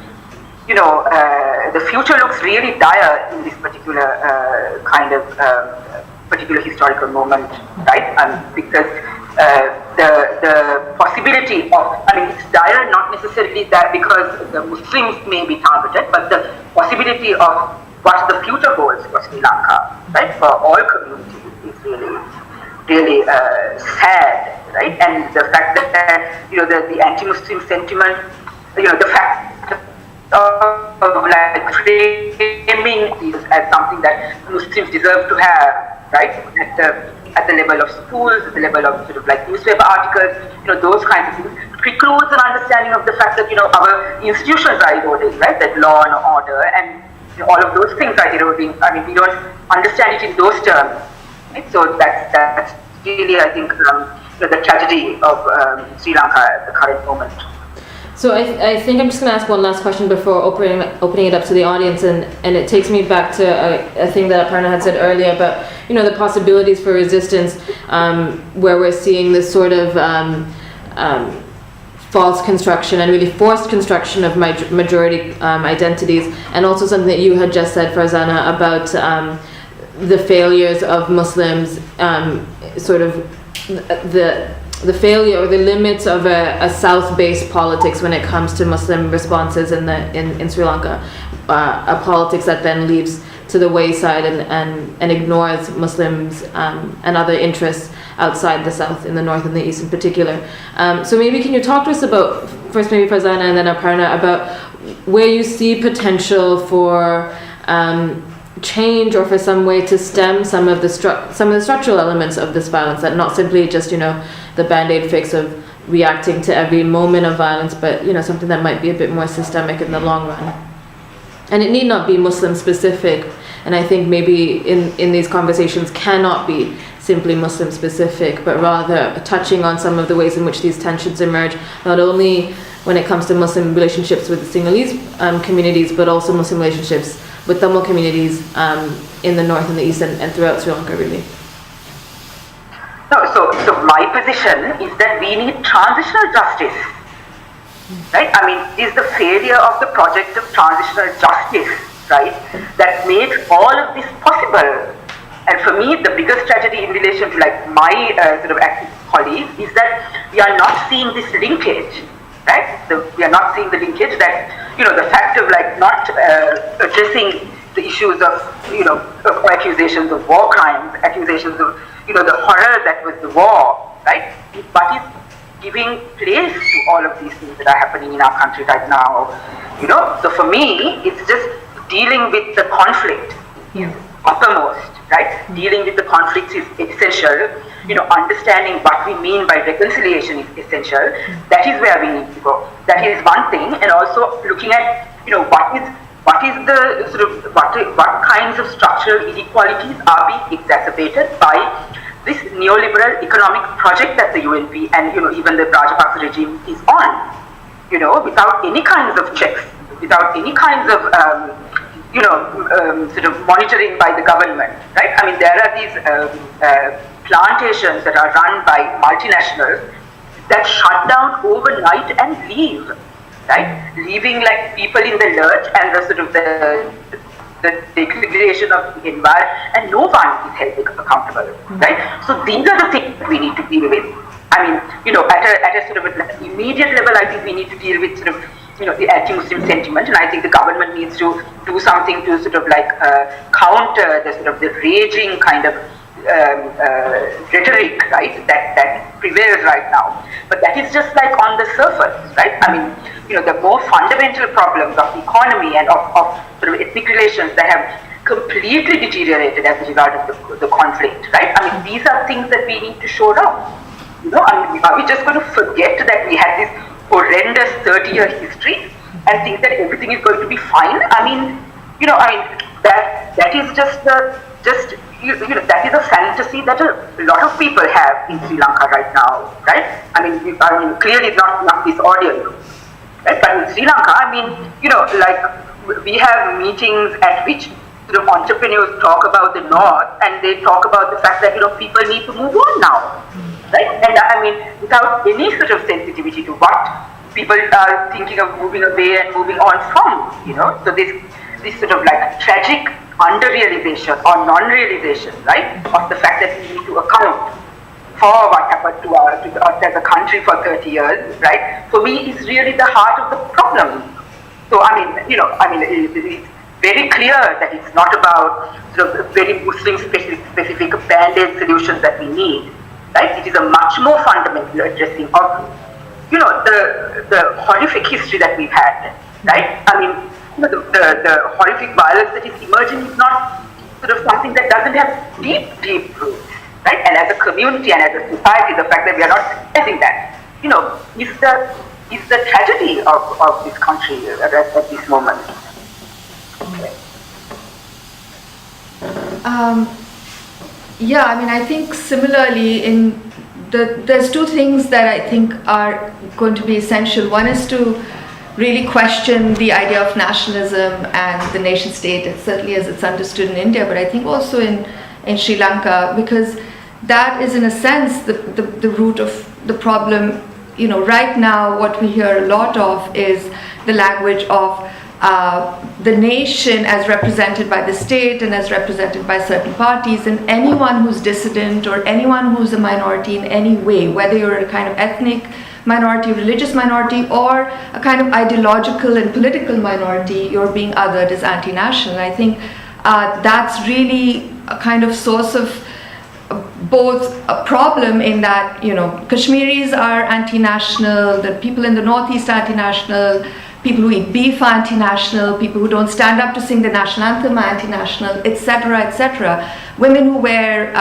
B: the future looks really dire in this particular kind of particular historical moment, right? Because the possibility of, I mean, it's dire not necessarily that because the Muslims may be targeted, but the possibility of what the future holds for Sri Lanka, right, for all communities is really sad, right? And the fact that the anti-Muslim sentiment, the fact of like framing these as something that Muslims deserve to have, right, at the level of schools, at the level of sort of like newspaper articles, those kinds of things, precludes an understanding of the fact that our institutions are eroding, right? That law and order and all of those things are eroding. I mean, we don't understand it in those terms, right? So that's really, I think, the tragedy of Sri Lanka at the current moment.
A: So I think I'm just going to ask one last question before opening it up to the audience, and it takes me back to a thing that Aparna had said earlier about the possibilities for resistance, where we're seeing this sort of false construction and really forced construction of majority identities, and also something that you had just said, Farzana, about the failures of Muslims, sort of the failure or the limits of a South-based politics when it comes to Muslim responses in Sri Lanka, a politics that then leaves to the wayside and ignores Muslims and other interests outside the South, in the North and the East in particular. So maybe can you talk to us about, first maybe Farzana and then Aparna, about where you see potential for change or for some way to stem some of the structural elements of this violence, that not simply just the band-aid fix of reacting to every moment of violence, but something that might be a bit more systemic in the long run. And it need not be Muslim specific, and I think maybe in these conversations cannot be simply Muslim specific, but rather touching on some of the ways in which these tensions emerge, not only when it comes to Muslim relationships with the Sinhalese communities, but also Muslim relationships with Tamil communities in the north and the east and throughout Sri Lanka, really.
B: No, so my position is that we need transitional justice, right? I mean, it is the failure of the project of transitional justice, right, that makes all of this possible. And for me, the biggest tragedy in relation to like my sort of activist colleagues is that we are not seeing this linkage, right? We are not seeing the linkage that, the fact of like not addressing the issues of, of accusations of war crimes, accusations of, the horror that was the war, right? But is giving place to all of these things that are happening in our country right now, So for me, it's just dealing with the conflict is uppermost, right? Dealing with the conflicts is essential. Understanding what we mean by reconciliation is essential. That is where we need to go. That is one thing, and also looking at, what is the sort of what kinds of structural inequalities are being exacerbated by this neoliberal economic project that the UNP and even the Rajapaksa regime is on. Without any kinds of checks, without any kinds of sort of monitoring by the government, right? I mean, there are these plantations that are run by multinationals that shut down overnight and leave, right? Leaving like people in the lurch and the sort of the degradation of the environment, and no one is held accountable, right? So these are the things that we need to deal with. I mean, at a sort of an immediate level, I think we need to deal with sort of the anti-Muslim sentiment, and I think the government needs to do something to sort of like counter the sort of the raging kind of rhetoric, right, that prevails right now. But that is just like on the surface, right? I mean, the more fundamental problems of the economy and of sort of ethnic relations that have completely deteriorated as a result of the conflict, right? I mean, these are things that we need to shore up. I mean, are we just going to forget that we had this horrendous 30-year history and think that everything is going to be fine? I mean, that is just that is a fantasy that a lot of people have in Sri Lanka right now, right? I mean, clearly not this audience, right? But in Sri Lanka, I mean, like we have meetings at which sort of entrepreneurs talk about the North, and they talk about the fact that, people need to move on now, right? And I mean, without any sort of sensitivity to what people are thinking of moving away and moving on from, So this sort of like tragic under-realization or non-realization, right, of the fact that we need to account for what happened to us as a country for 30 years, right, for me is really the heart of the problem. So it's very clear that it's not about sort of very Muslim-specific band-aid solutions that we need, right? It is a much more fundamental addressing of, the horrific history that we've had, right? I mean, the horrific violence that is emerging is not sort of something that doesn't have deep roots, right? And as a community and as a society, the fact that we are not realizing that, is the tragedy of this country at this moment.
C: I think similarly there's two things that I think are going to be essential. One is to really question the idea of nationalism and the nation state, certainly as it's understood in India, but I think also in Sri Lanka, because that is in a sense the root of the problem. Right now what we hear a lot of is the language of the nation as represented by the state and as represented by certain parties, and anyone who's dissident or anyone who's a minority in any way, whether you're a kind of ethnic minority, religious minority, or a kind of ideological and political minority, you're being othered as anti-national. I think that's really a kind of source of both a problem in that, Kashmiris are anti-national, the people in the Northeast are anti-national, people who eat beef are anti-national, people who don't stand up to sing the national anthem are anti-national, etc., etc. Women who wear,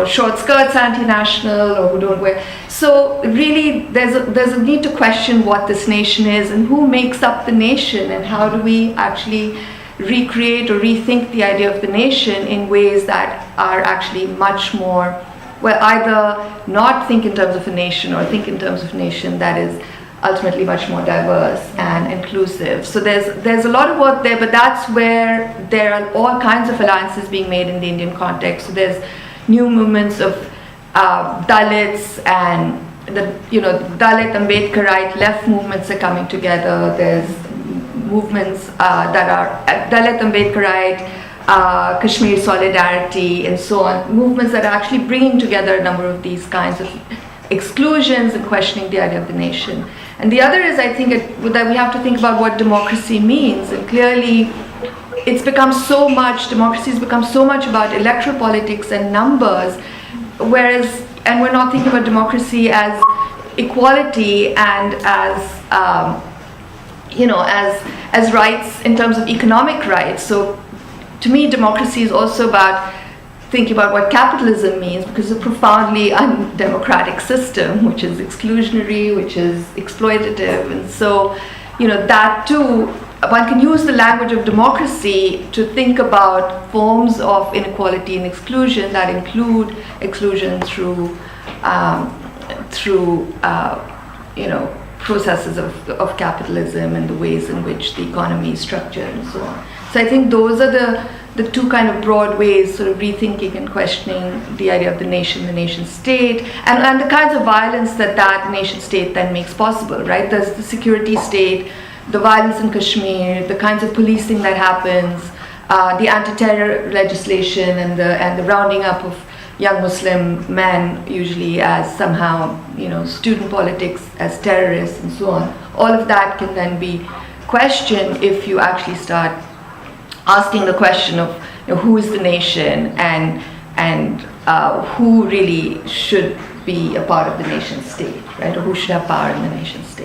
C: short skirts are anti-national, or who don't wear. So really, there's a need to question what this nation is and who makes up the nation, and how do we actually recreate or rethink the idea of the nation in ways that are actually much more, either not think in terms of a nation or think in terms of a nation that is ultimately much more diverse and inclusive. So there's a lot of work there, but that's where there are all kinds of alliances being made in the Indian context. So there's new movements of Dalits, and the Dalit Ambedkarite left movements are coming together. There's movements that are Dalit Ambedkarite, Kashmir Solidarity, and so on. Movements that are actually bringing together a number of these kinds of exclusions and questioning the idea of the nation. And the other is, I think, that we have to think about what democracy means. And clearly, democracy has become so much about electoral politics and numbers, and we're not thinking about democracy as equality and as rights in terms of economic rights. So to me, democracy is also about thinking about what capitalism means, because it's a profoundly undemocratic system, which is exclusionary, which is exploitative. And so, that too, one can use the language of democracy to think about forms of inequality and exclusion that include exclusion through processes of capitalism and the ways in which the economy is structured and so on. So I think those are the two kind of broad ways, sort of rethinking and questioning the idea of the nation state, and the kinds of violence that nation state then makes possible, right? There's the security state, the violence in Kashmir, the kinds of policing that happens, the anti-terror legislation, and the rounding up of young Muslim men, usually as somehow, student politics as terrorists and so on. All of that can then be questioned if you actually start asking the question of who is the nation, and who really should be a part of the nation state, right? Or who should have power in the nation state.